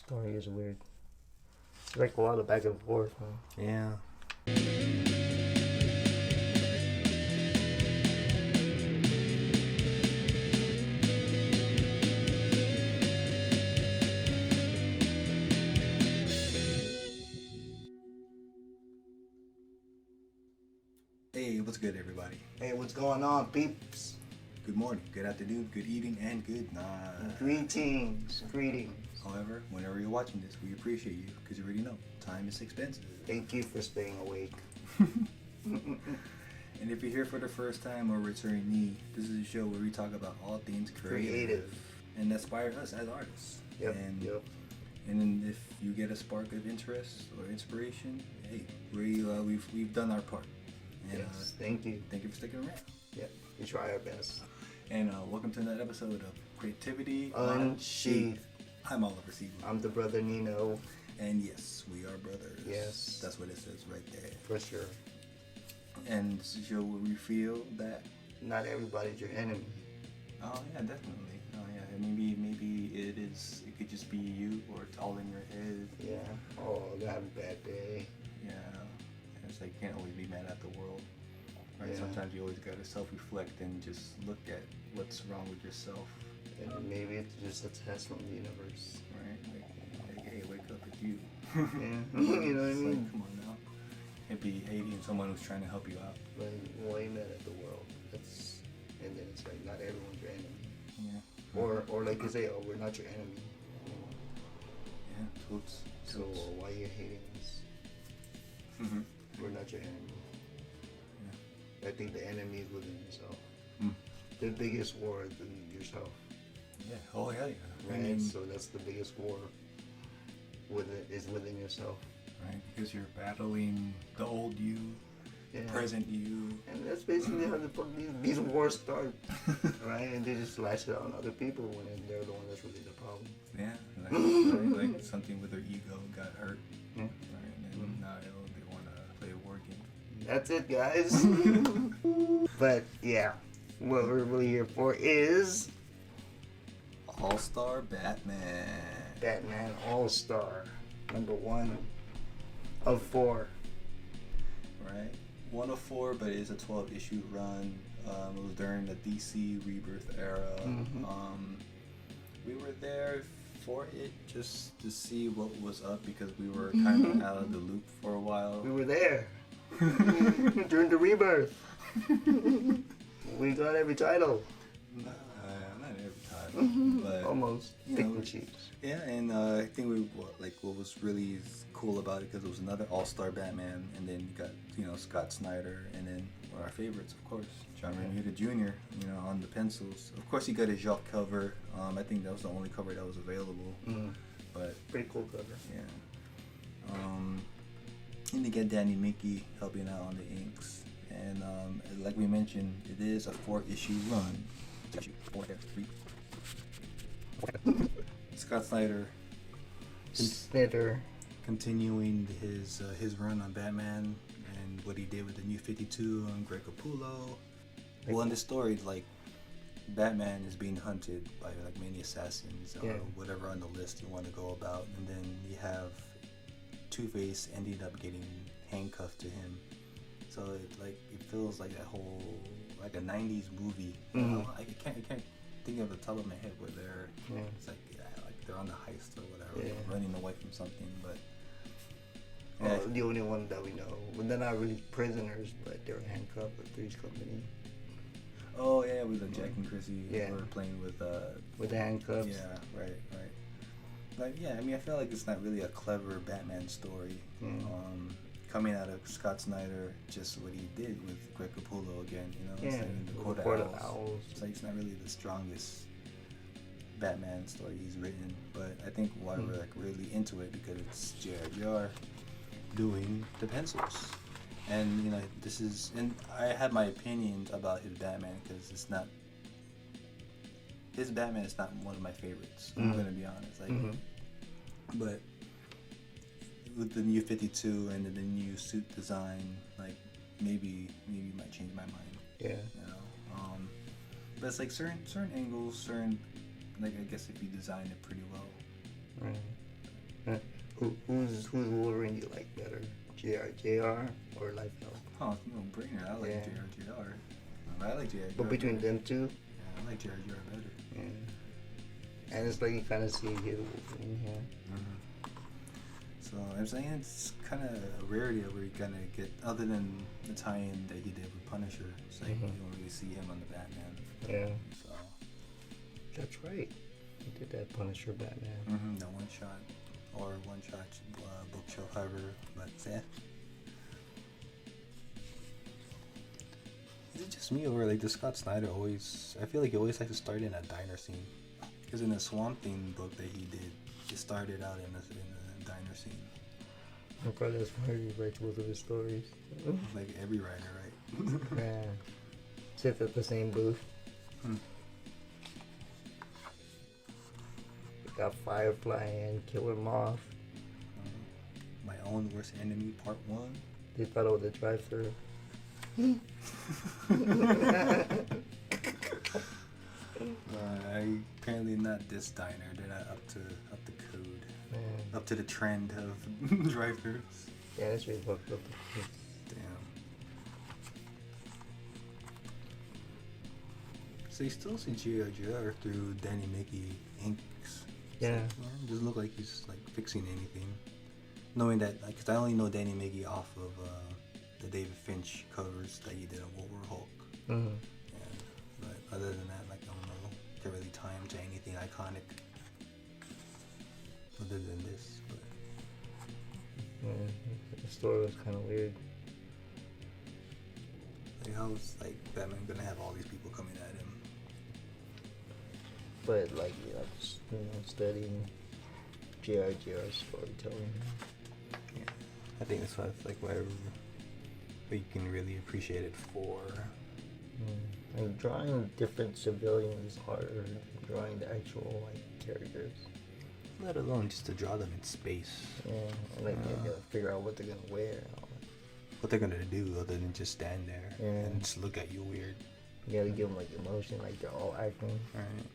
Story is weird. It's like a lot of back and forth, huh? Yeah. Hey, what's good, everybody? Hey, what's going on, peeps? Good morning, good afternoon, good evening, and good night. Greetings. However, whenever you're watching this, we appreciate you because you already know time is expensive. Thank you for staying awake. And if you're here for the first time or returning, this is a show where we talk about all things creative and inspire us as artists. Yep. And then if you get a spark of interest or inspiration, hey, we've done our part. And, yes, thank you. Thank you for sticking around. Yep, we try our best. And welcome to another episode of Creativity Unsheathed. I'm Oliver Siegel. I'm the brother Nino. And yes, we are brothers. Yes. That's what it says right there. For sure. And this is a show where we feel that not everybody's your enemy. Oh yeah, definitely. Oh yeah, maybe it is. It could just be you, or it's all in your head. Yeah. Oh, I have a bad day. Yeah. And it's like you can't always be mad at the world. Right. Yeah. Sometimes you always gotta self-reflect and just look at what's wrong with yourself. And maybe it's just a test from the universe. Right. Like hey, wake up, it's you. Yeah. You know what I mean? Like, come on now. It'd be hating someone who's trying to help you out. Like, why you mad at the world? And then it's like, not everyone's your enemy. Yeah. Or like you say, oh, we're not your enemy. Yeah, toots. So why are you hating us? Mm-hmm. We're not your enemy. Yeah. I think the enemy is within yourself. Mm. The biggest war is in yourself. Yeah. Oh hell yeah. Right. I mean, So that's the biggest war. Is within yourself. Right, because you're battling the old you, Yeah. present you. And that's basically how these wars start, right? And they just lash it out on other people when they're the one that's really the problem. Yeah, like something with their ego got hurt. Yeah. Right, and now they want to play a war game. That's it, guys. But yeah, what we're really here for is All-Star Batman. Batman All-Star, #1 of 4. Right, 1 of 4, but it is a 12-issue run. It was during the DC Rebirth era. Mm-hmm. We were there for it just to see what was up because we were kind of out of the loop for a while. We were there during the Rebirth. We got every title. Not every time, but Almost. you Pick know, the Chiefs. yeah, and I think what was really cool about it because it was another All-Star Batman, and then you got Scott Snyder, and then one of our favorites, of course, John Romita Jr. On the pencils. Of course, he got his Jacques cover. I think that was the only cover that was available. But Pretty cool cover. yeah. And you get Danny Mickey helping out on the inks, and like we mentioned, it is a 4-issue run. Scott Snyder continuing his run on Batman and what he did with the New 52 on Greg Capullo. Well, in this story, like Batman is being hunted by like many assassins or whatever on the list you want to go about, and then you have Two-Face ending up getting handcuffed to him. So it feels like that whole like a 90s movie. I can't think of the top of my head where it's like they're on the heist or whatever, running away from something. But the only one that we know, but they're not really prisoners, but they're handcuffed at Three's Company. Oh yeah, with Jack and Chrissy, were playing with the handcuffs. Yeah, right. But yeah, I mean, I feel like it's not really a clever Batman story. Coming out of Scott Snyder, just what he did with Greg Capullo again, it's like in the Court of Owls. It's like it's not really the strongest Batman story he's written, but I think why we're like really into it because it's J.R. doing the pencils, and this is, and I have my opinions about his Batman because his Batman is not one of my favorites. I'm gonna be honest, but with the New 52 and the new suit design, like maybe you might change my mind. Yeah. But it's like certain angles, like I guess if you design it pretty well, right. Who's Wolverine you like better? JR or Liefeld? Oh, no brainer. I like Yeah. JR. I like JR. But between them two, yeah, I like JR better. yeah. And it's like you kind of see his Wolverine here. Mm-hmm. So I'm saying it's kind of a rarity where you kind of get, other than the tie-in that he did with Punisher. It's like you don't really see him on the Batman. Yeah. So. That's right. He did that Punisher Batman. Mm-hmm. The one shot bookshelf, however, but yeah. Is it just me, or like does Scott Snyder always? I feel like he always likes to start in a diner scene. Because in the Swamp Thing book that he did, it started out in a diner scene. I probably that's why he writes most of his stories. Like every writer, right? Yeah. Sits at the same booth. Got Firefly and Killer Moth. My Own Worst Enemy, Part 1. They thought it was a drive-thru. Apparently not this diner. They're not up to code. Man. Up to the trend of drive-thrus. Yeah, that's really fucked up. Damn. So you still see G.I. through Danny Mickey inks. Yeah. It doesn't look like he's like fixing anything. Knowing that, like, cause I only know Danny Mickey off of the David Finch covers that he did on World War Hulk. Mm-hmm. Yeah. But other than that, like, I don't know, can't really tie him to anything iconic. Other than this, but. Yeah, the story was kind of weird. Like, how's like Batman gonna have all these people coming at him? But like, yeah, just, studying J.R. storytelling. Yeah, I think that's why it's like whatever you can really appreciate it for. Like drawing different civilians is harder than drawing the actual like characters. Let alone just to draw them in space. Yeah, and like you gotta figure out what they're gonna wear. And all that. What they're gonna do other than just stand there and just look at you weird. You gotta give them like emotion, like they're all acting. Right.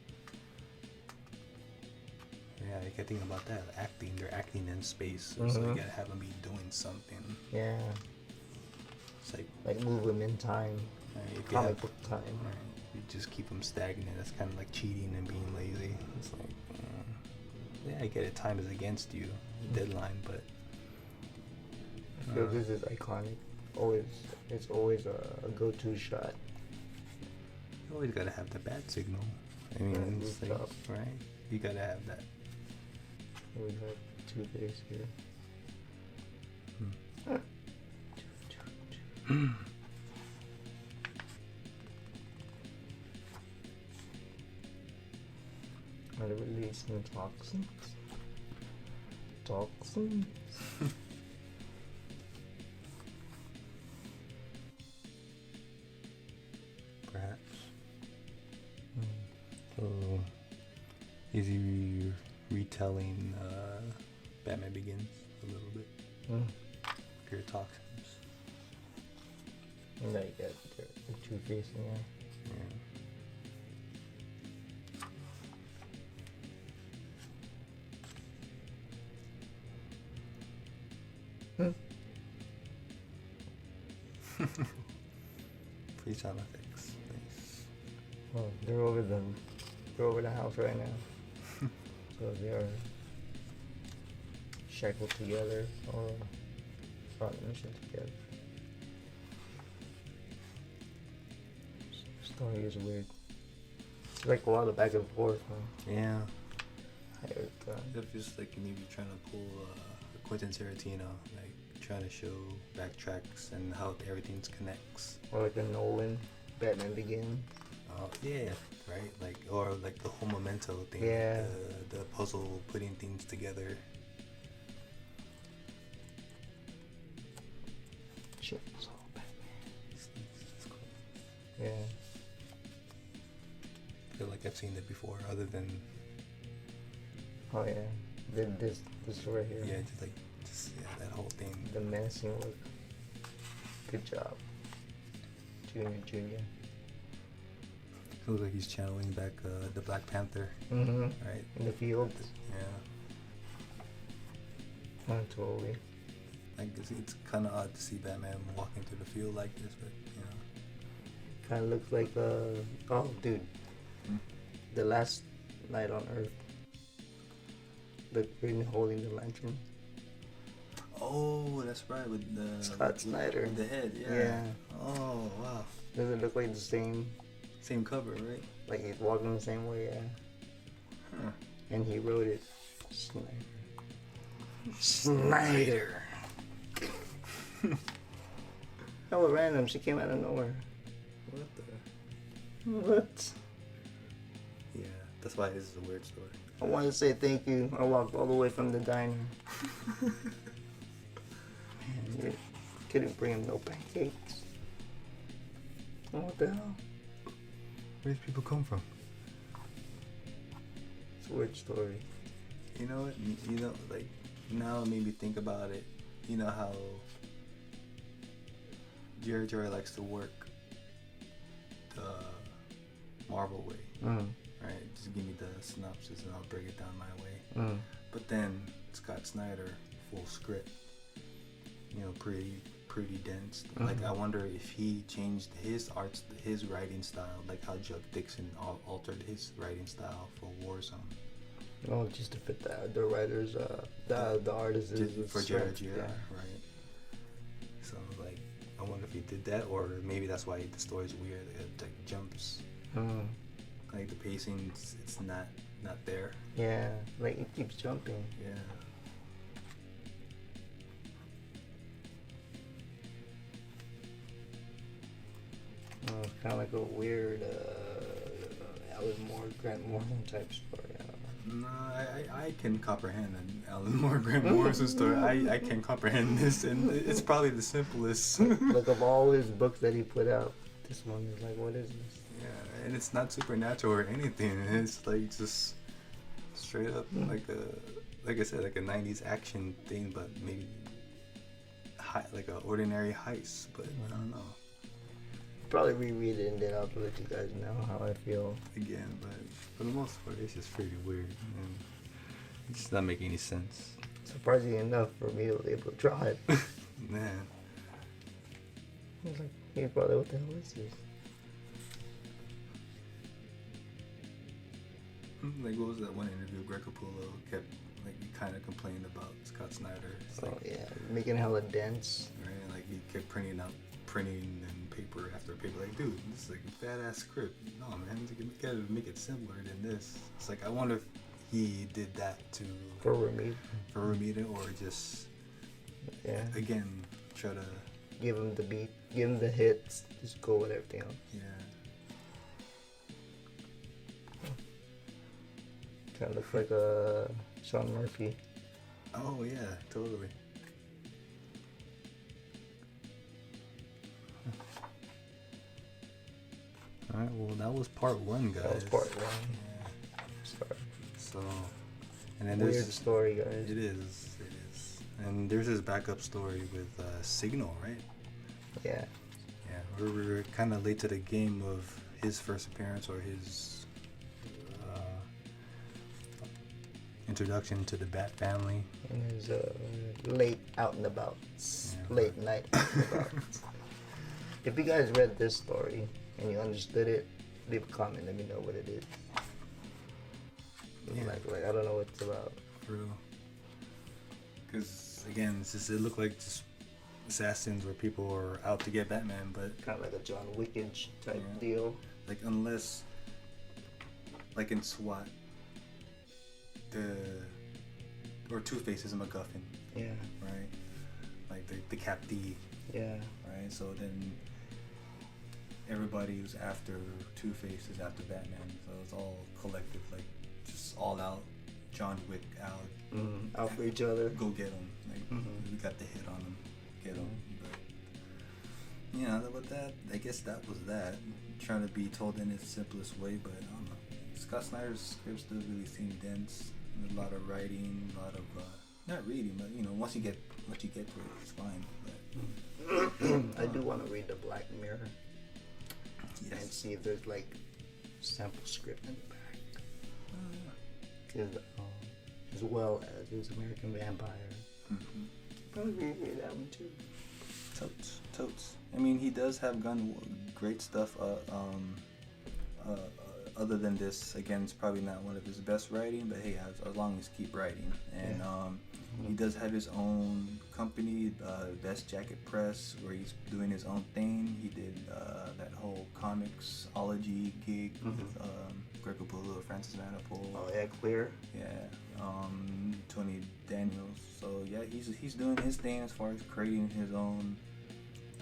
Yeah, I kept thinking about that. Acting, they're acting in space, so you gotta have them be doing something. Yeah. It's like move them in time. Right, comic book time. Right. You just keep them stagnant. That's kind of like cheating and being lazy. It's like, yeah, I get it. Time is against you, deadline, but. I feel this is iconic. It's always a go-to shot. You always gotta have the bat signal. I mean, it's like, right? You gotta have that. We have Two-Face here. Are they releasing toxins? Toxins? Perhaps. So, is he retelling Batman Begins a little bit? Pure toxins. And now you got the Two-Face in there. Yeah. Free sound effects. Nice. Well, they're over the house right now. So they're shackled together or on a mission together. Story is weird. It's like a lot of back and forth, man. Yeah. It feels like you may be trying to pull a Quentin Tarantino, like trying to show backtracks and how everything connects. Or like a Nolan, Batman Begins. Yeah, right. Like, or like the whole Memento thing. Yeah. The puzzle, putting things together. Shit, it's all Batman. It's cool. Yeah. I feel like I've seen it before, other than. Oh yeah. This right here. Yeah, just that whole thing. The menacing look. Good job. Junior. It looks like he's channeling back the Black Panther. Mm-hmm. Right. In the field. Yeah. Oh, totally. Like it's kind of odd to see Batman walking through the field like this, but you know. Kind of looks like oh, dude, the last night on Earth. The green holding the lantern. Oh, that's right, with the Scott Snyder. with the head, yeah. Yeah. Oh, wow. Does it look like the same? Same cover, right? Like he's walking the same way, yeah. Huh. And he wrote it. Snyder. Hella random. She came out of nowhere. What the? What? Yeah, that's why this is a weird story. I want to say thank you. I walked all the way from the diner. Man, you couldn't bring him no pancakes. What the hell? Where these people come from? It's a weird story. You know what? You know, like, now it made me think about it. You know how Jerry likes to work the Marvel way, right? Just give me the synopsis and I'll break it down my way. But then Scott Snyder, full script, you know, pretty dense. Like, I wonder if he changed his writing style, like how Chuck Dixon altered his writing style for Warzone. Oh, just to fit the writers, the artists for Jared, right? So, like, I wonder if he did that, or maybe that's why the story's weird. It like jumps, like the pacing, it's not there. Yeah, like it keeps jumping. Yeah. Kind of like a weird Grant Morrison type story. I don't know. No, I can comprehend an Alan Moore, Grant Morrison story. I can comprehend this, and it's probably the simplest. Like of all his books that he put out, this one is like, what is this? Yeah, and it's not supernatural or anything. It's like just straight up like I said, like a '90s action thing, but maybe like an ordinary heist. But I don't know. Probably reread it and then I'll let you guys know how I feel. Again, but for the most part, it's just pretty weird. And it's just not making any sense. Surprisingly enough for me to be able to draw it. Man. I was like, hey brother, what the hell is this? Like, what was that one interview? Greg Capullo kept, like, he kind of complained about Scott Snyder. It's like, oh yeah, making hella dense. Right, like he kept printing and paper after paper. Like, dude, this is like a badass script. No, man, you gotta make it simpler than this. It's like, I wonder if he did that for Romita, or just again try to give him the beat, give him the hits, just go with everything else. Yeah. Kind of looks like Sean Murphy. Oh yeah, totally. Alright, well that was part one, guys. That was part one. Yeah. Sorry. So, and then weird there's story, guys. It is. And there's his backup story with Signal, right? Yeah. Yeah, we're kind of late to the game of his first appearance or his introduction to the Bat family. And his late out and about, late night out and about. If you guys read this story and you understood it, leave a comment. Let me know what it is. Yeah. Like I don't know what it's about. True. Because again, it looked like just assassins where people are out to get Batman, but kind of like a John Wickage type deal. Like, unless, like in SWAT, or Two-Face is a MacGuffin. Yeah. Right. Like the Cap D. Yeah. Right. So then everybody who's after Two-Face is after Batman. So it's all collective, like just all out. John Wick out. Out for each other. Go get them. Like we got the hit on them. Get them. But yeah, with that, I guess that was that. Trying to be told in its simplest way, but I don't know. Scott Snyder's scripts do really seem dense. A lot of writing, a lot of not reading, but you know, once you get to it, it's fine. But I do want to read the Black Mirror. Yes. And see if there's like sample script in the back. As well as his American Vampire. Mm-hmm. Probably reread that one too. Totes. I mean, he does have great stuff. Other than this, again, it's probably not one of his best writing, but hey, as long as he keep writing, and he does have his own company, Best Jacket Press, where he's doing his own thing. He did that whole Comixology gig with Greg Capullo, Francis Vanderpool. Oh yeah, Clear. Yeah, Tony Daniels. So yeah, he's doing his thing as far as creating his own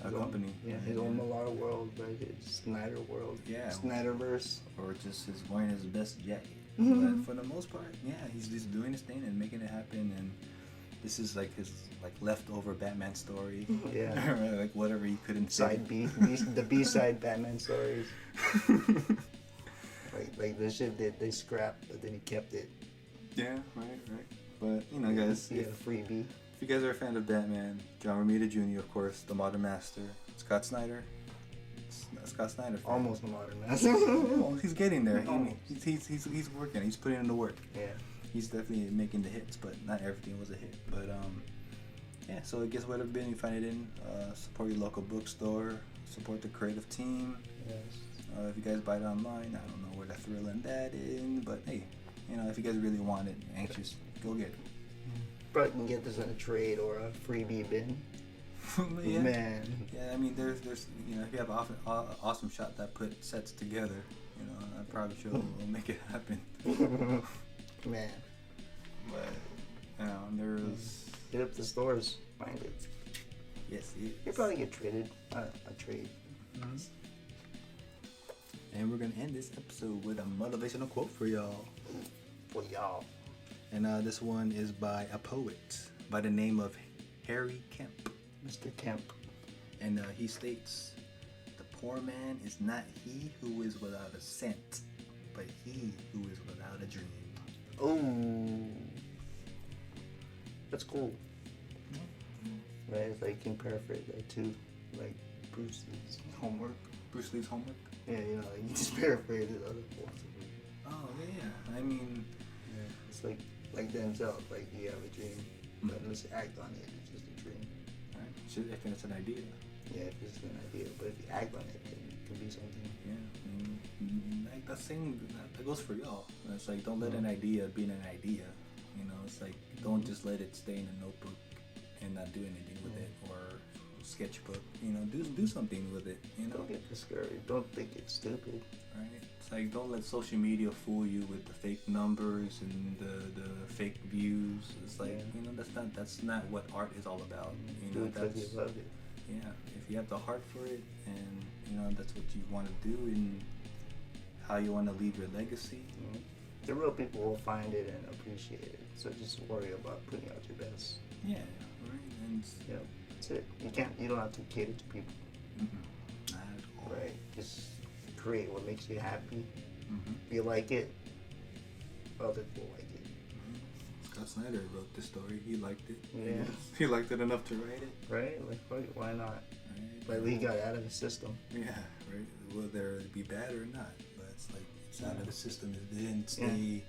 company. His own Millar world, right? His Snyder world. Yeah. Snyder'S. Or just his wearing his best jacket. But for the most part, yeah, he's just doing his thing and making it happen. And this is like his leftover Batman story. Yeah. Like whatever he couldn't Side B, the B-side Batman stories. like the shit that they scrapped, but then he kept it. Yeah, right. But you know, guys, a freebie. If you guys are a fan of Batman, John Romita Jr., of course, the Modern Master, Scott Snyder. Scott Snyder. Fan. Almost the Modern Master. Well, he's getting there. He's working. He's putting in the work. Yeah. He's definitely making the hits, but not everything was a hit. But yeah. So I guess whatever bin you find it in, support your local bookstore, support the creative team. Yes. If you guys buy it online, I don't know where the thrill in that is, but hey, you know, if you guys really want it, anxious, go get it. Probably can get this in a trade or a freebie bin. Yeah. Man. Yeah, I mean, there's you know, if you have an awesome shop that put sets together, you know, I'm probably sure we'll make it happen. Man. But you know, there's hit up the stores, find it. Yes, you probably get traded. A trade. Mm-hmm. And we're gonna end this episode with a motivational quote for y'all. And this one is by a poet by the name of Harry Kemp. Mr. Kemp. And he states, "The poor man is not he who is without a cent, but he who is without a dream." Oh, that's cool. Right, it's like you can paraphrase that too, like Bruce Lee's homework. Bruce Lee's homework? Yeah, you know, like you just paraphrase it other forms. Oh yeah, I mean, yeah, it's like Denzel, like you have a dream, but unless you act on it, it's just a dream. Right? If it's an idea. Yeah, if it's an idea, but if you act on it, then it can be something. Yeah, like that goes for y'all. It's like don't let an idea be an idea. You know, it's like don't just let it stay in a notebook and not do anything with it, or sketchbook. You know, do something with it. You know, don't get discouraged. Don't think it's stupid. Right? It's like don't let social media fool you with the fake numbers and the fake views. It's like you know that's not what art is all about. You know, that's you love it. Yeah, if you have the heart for it, and you know that's what you want to do, and how you want to leave your legacy. The real people will find it and appreciate it. So just worry about putting out your best. Yeah, right. And yeah, that's it. You don't have to cater to people. Not at all. Right. Just create what makes you happy. If you like it, other people like it. Scott Snyder wrote this story. He liked it. Yeah. He liked it enough to write it. Right? Like, fuck it, why not? Right. Like, he got out of the system. Yeah, right. Whether it be bad or not, but it's like it's out of the system. It didn't stay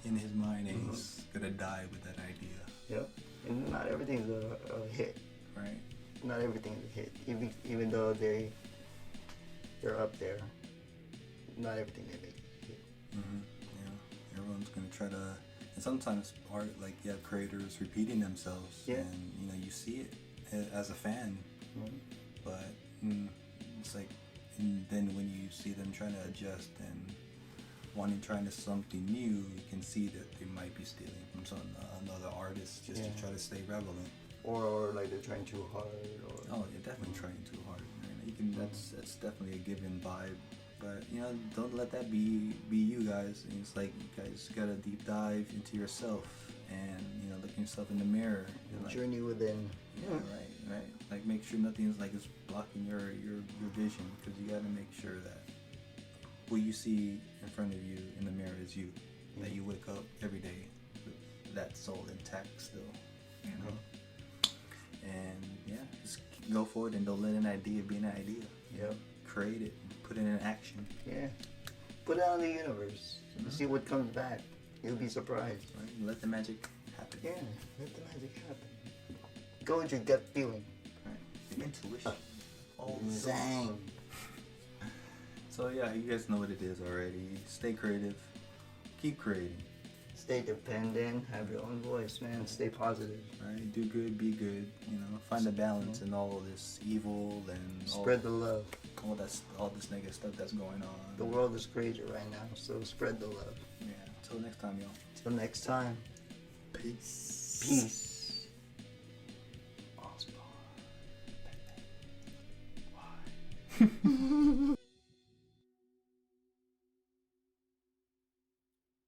in his mind, and he's gonna die with that idea. Yep. And not everything's a hit. Right. Not everything's a hit. Even though they're up there, not everything they make is a hit. Yeah. Everyone's gonna try to. And sometimes art, like you have creators repeating themselves, and you know you see it as a fan, but it's like, and then when you see them trying to adjust and trying to something new, you can see that they might be stealing from another artist just to try to stay relevant, or like they're trying too hard. Or you're definitely trying too hard. Right? You can that's definitely a given vibe. But you know, don't let that be you guys. And it's like you guys gotta deep dive into yourself and you know look yourself in the mirror. And journey within. Yeah, right. Like make sure nothing's like is blocking your vision, because you gotta make sure that what you see in front of you in the mirror is you. That you wake up every day with that soul intact still. You know. And just go for it and don't let an idea be an idea. Yep. Create it. Put it in action. Yeah. Put it on the universe. See what comes back. You'll be surprised. Right? Let the magic happen. Yeah. Let the magic happen. Go with your gut feeling. Right. Intuition. Oh, Zang. So yeah, you guys know what it is already. Stay creative. Keep creating. Stay dependent. Have your own voice, man. Stay positive. Right? Do good, be good. You know, find the balance in all of this evil and spread the love. All this negative stuff that's going on. The world is crazy right now, so spread the love. Yeah. Until next time, y'all. Till next time. Peace. Peace.